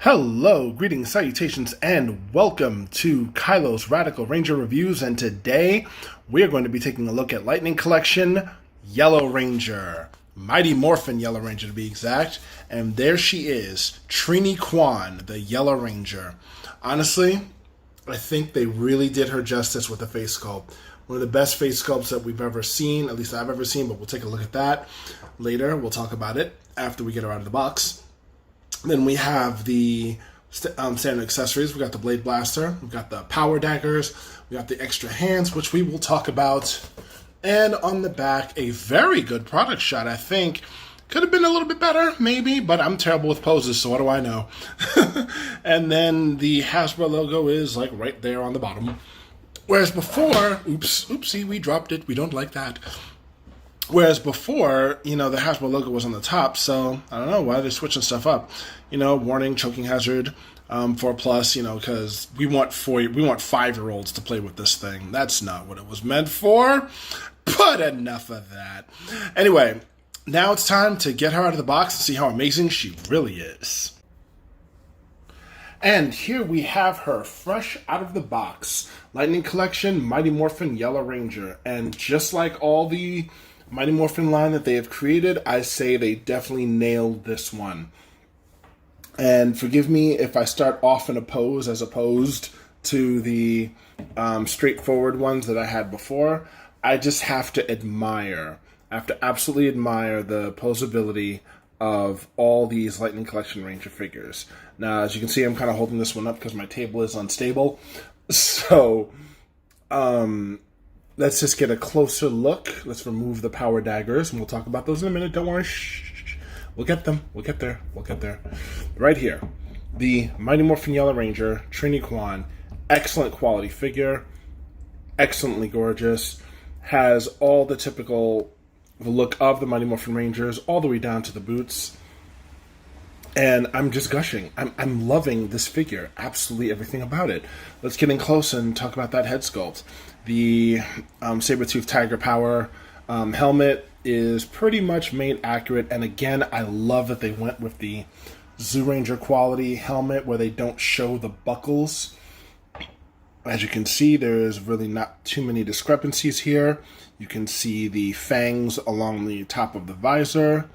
Hello, greetings, salutations, and welcome to Kailo's Radical Ranger Reviews, and today we are going to be taking a look at Lightning Collection Yellow Ranger. Mighty Morphin Yellow Ranger to be exact, and there she is, Trini Kwan, the Yellow Ranger. Honestly, I think they really did her justice with the face sculpt. One of the best face sculpts that we've ever seen, at least I've ever seen, but we'll take a look at that later. We'll talk about it after we get her out of the box. Then we have the standard accessories. We got the blade blaster, we got the power daggers, we got the extra hands, which we will talk about. And on the back, a very good product shot, I think. Could have been a little bit better, maybe, but I'm terrible with poses, so what do I know? And then the Hasbro logo is like right there on the bottom. Whereas before, oopsie, we dropped it. We don't like that. Whereas before, the Hasbro logo was on the top, so I don't know why they're switching stuff up. Warning, choking hazard, 4+, because we want 5-year-olds to play with this thing. That's not what it was meant for, but enough of that. Anyway, now it's time to get her out of the box and see how amazing she really is. And here we have her fresh out of the box. Lightning Collection, Mighty Morphin Yellow Ranger. And just like all the Mighty Morphin line that they have created, I say they definitely nailed this one. And forgive me if I start off in a pose as opposed to the straightforward ones that I had before. I just have to admire, I have to absolutely admire the posability of all these Lightning Collection Ranger figures. Now, as you can see, I'm kind of holding this one up because my table is unstable. So, let's just get a closer look. Let's remove the power daggers, and we'll talk about those in a minute. Don't worry. Shh. We'll get them. We'll get there. We'll get there. Right here. The Mighty Morphin Yellow Ranger, Trini Kwan. Excellent quality figure. Excellently gorgeous. Has all the typical look of the Mighty Morphin Rangers, all the way down to the boots. And I'm just gushing. I'm loving this figure. Absolutely everything about it. Let's get in close and talk about that head sculpt. The saber-tooth tiger power helmet is pretty much made accurate. And again, I love that they went with the Zoo Ranger quality helmet where they don't show the buckles. As you can see, there's really not too many discrepancies here. You can see the fangs along the top of the visor.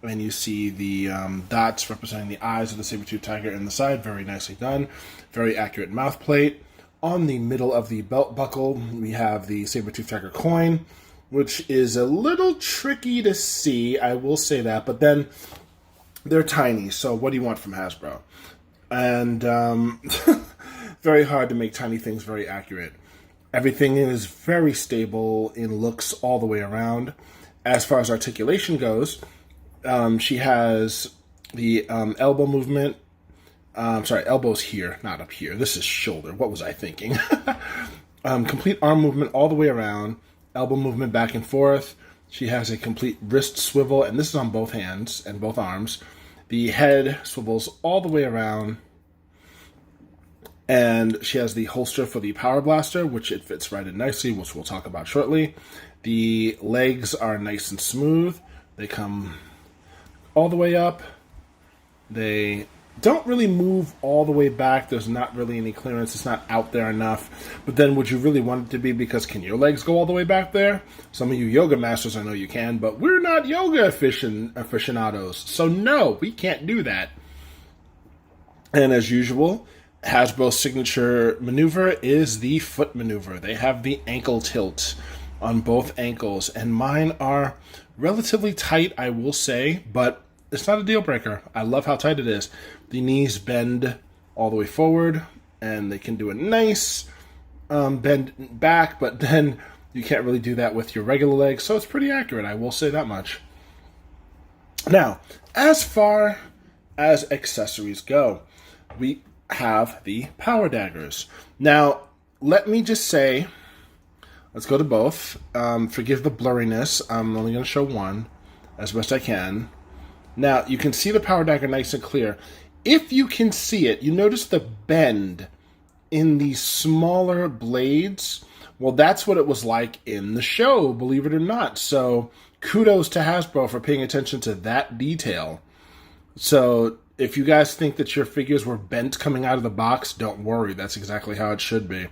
And you see the dots representing the eyes of the saber-tooth tiger in the side. Very nicely done. Very accurate mouth plate. On the middle of the belt buckle, we have the saber-tooth tiger coin, which is a little tricky to see, I will say that. But then, they're tiny, so what do you want from Hasbro? And very hard to make tiny things very accurate. Everything is very stable in looks all the way around. As far as articulation goes, she has the elbow movement. Elbow's here, not up here. This is shoulder. What was I thinking? Complete arm movement all the way around. Elbow movement back and forth. She has a complete wrist swivel, and this is on both hands and both arms. The head swivels all the way around. And she has the holster for the power blaster, which it fits right in nicely, which we'll talk about shortly. The legs are nice and smooth. They come all the way up. They don't really move all the way back. There's not really any clearance. It's not out there enough. But then would you really want it to be? Because can your legs go all the way back there? Some of you yoga masters, I know you can, but we're not yoga aficionados. So no, we can't do that. And as usual, Hasbro's signature maneuver is the foot maneuver. They have the ankle tilt on both ankles, and mine are relatively tight, I will say, but it's not a deal breaker. I love how tight it is. The knees bend all the way forward, and they can do a nice bend back, but then you can't really do that with your regular legs, so it's pretty accurate, I will say that much. Now, as far as accessories go, we have the power daggers. Now, let me just say, let's go to both. Forgive the blurriness. I'm only going to show one as best I can. Now, you can see the power dagger nice and clear. If you can see it, you notice the bend in the smaller blades. Well, that's what it was like in the show, believe it or not. So, kudos to Hasbro for paying attention to that detail. So if you guys think that your figures were bent coming out of the box, don't worry. That's exactly how it should be.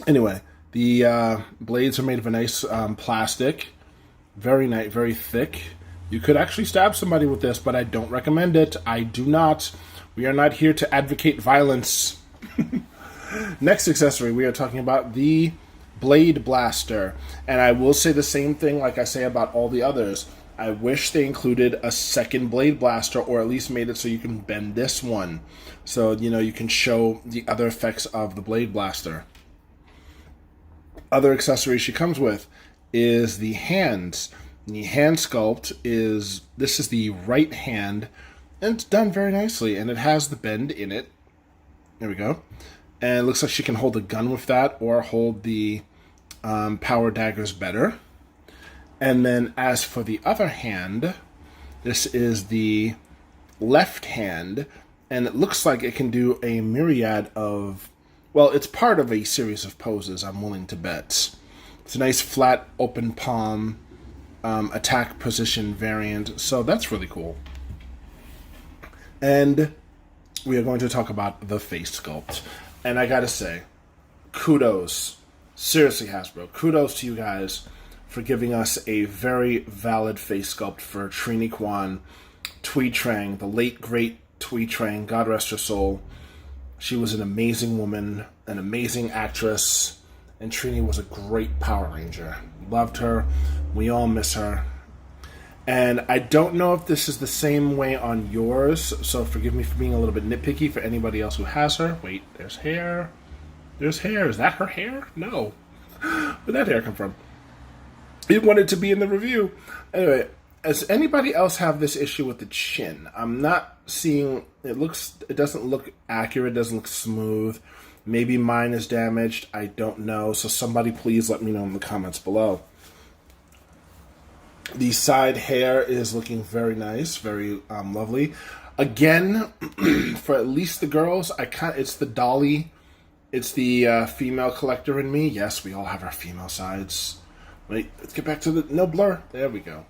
Anyway, the blades are made of a nice plastic. Very nice, very thick. You could actually stab somebody with this, but I don't recommend it. I do not. We are not here to advocate violence. Next accessory, we are talking about the Blade Blaster. And I will say the same thing like I say about all the others. I wish they included a second Blade Blaster, or at least made it so you can bend this one. So, you know, you can show the other effects of the Blade Blaster. Other accessories she comes with is the hands. The hand sculpt is, this is the right hand, and it's done very nicely, and it has the bend in it. There we go. And it looks like she can hold a gun with that, or hold the power daggers better. And then as for the other hand, this is the left hand, and it looks like it can do a myriad of, well, it's part of a series of poses, I'm willing to bet. It's a nice flat open palm attack position variant, so that's really cool. And we are going to talk about the face sculpt. And I gotta say, kudos. Seriously, Hasbro, kudos to you guys for giving us a very valid face sculpt for Trini Kwan, Tui Trang, the late, great Tui Trang, God rest her soul. She was an amazing woman, an amazing actress, and Trini was a great Power Ranger. Loved her. We all miss her. And I don't know if this is the same way on yours, so forgive me for being a little bit nitpicky for anybody else who has her. Wait, there's hair. There's hair. Is that her hair? No. Where'd that hair come from? It wanted to be in the review. Anyway, does anybody else have this issue with the chin? I'm not seeing, it doesn't look accurate, it doesn't look smooth. Maybe mine is damaged, I don't know. So somebody please let me know in the comments below. The side hair is looking very nice, very lovely. Again, for at least the girls, it's the dolly, it's the female collector in me. Yes, we all have our female sides. Wait, let's get back to the, no blur. There we go.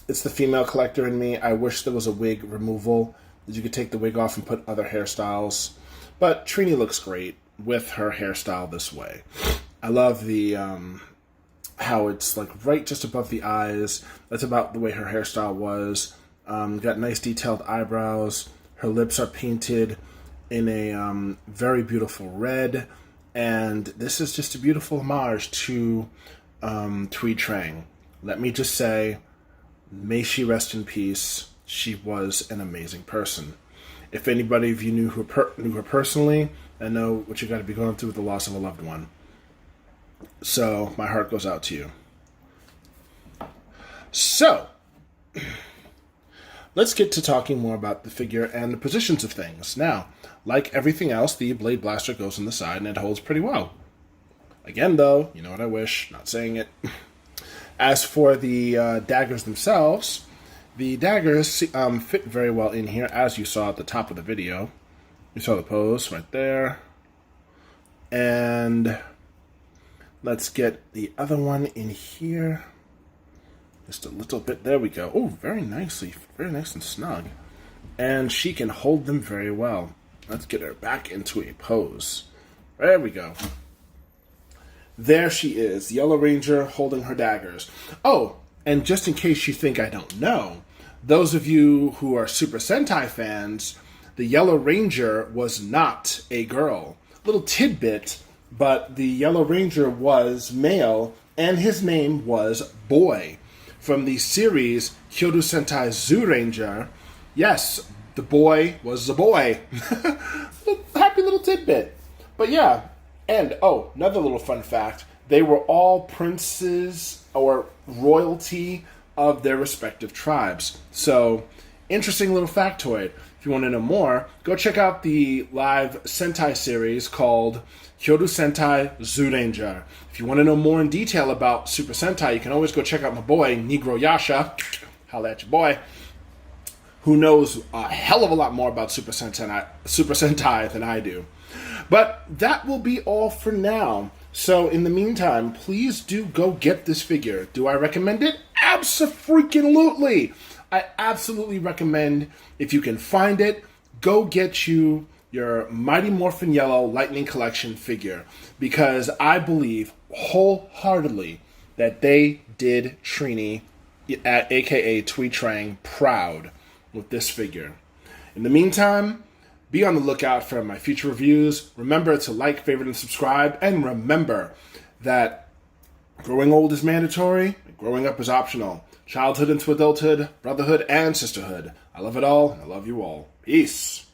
It's the female collector in me. I wish there was a wig removal, that you could take the wig off and put other hairstyles. But Trini looks great with her hairstyle this way. I love the how it's like right just above the eyes. That's about the way her hairstyle was. Got nice detailed eyebrows. Her lips are painted in a very beautiful red. And this is just a beautiful homage to Tui Trang. Let me just say, may she rest in peace. She was an amazing person. If anybody of you knew her personally, I know what you got to be going through with the loss of a loved one. So, my heart goes out to you. So, let's get to talking more about the figure and the positions of things. Now, like everything else, the Blade Blaster goes on the side and it holds pretty well. Again, though, you know what I wish, not saying it. As for the daggers themselves, the daggers fit very well in here, as you saw at the top of the video. You saw the pose right there. And let's get the other one in here. Just a little bit. There we go. Oh, very nicely. Very nice and snug. And she can hold them very well. Let's get her back into a pose. There we go. There she is, Yellow Ranger holding her daggers. Oh, and just in case you think I don't know, those of you who are Super Sentai fans, the Yellow Ranger was not a girl. Little tidbit, but the Yellow Ranger was male, and his name was Boy. From the series Kyoto Sentai Zyuranger, yes, the boy was a boy. Happy little tidbit. But yeah, and oh, another little fun fact. They were all princes or royalty of their respective tribes. So, interesting little factoid. If you want to know more, go check out the live Sentai series called Kyoto Sentai Zyuranger. If you want to know more in detail about Super Sentai, you can always go check out my boy, Negro Yasha. Holla at your boy. Who knows a hell of a lot more about Super Sentai than I do. But that will be all for now. So in the meantime, please do go get this figure. Do I recommend it? Abso-freaking-lutely! I absolutely recommend, if you can find it, go get you your Mighty Morphin Yellow Lightning Collection figure, because I believe wholeheartedly that they did Trini, aka Twee Trang, proud with this figure. In the meantime, be on the lookout for my future reviews. Remember to like, favorite, and subscribe. And remember that growing old is mandatory, growing up is optional. Childhood into adulthood, brotherhood, and sisterhood. I love it all, and I love you all. Peace.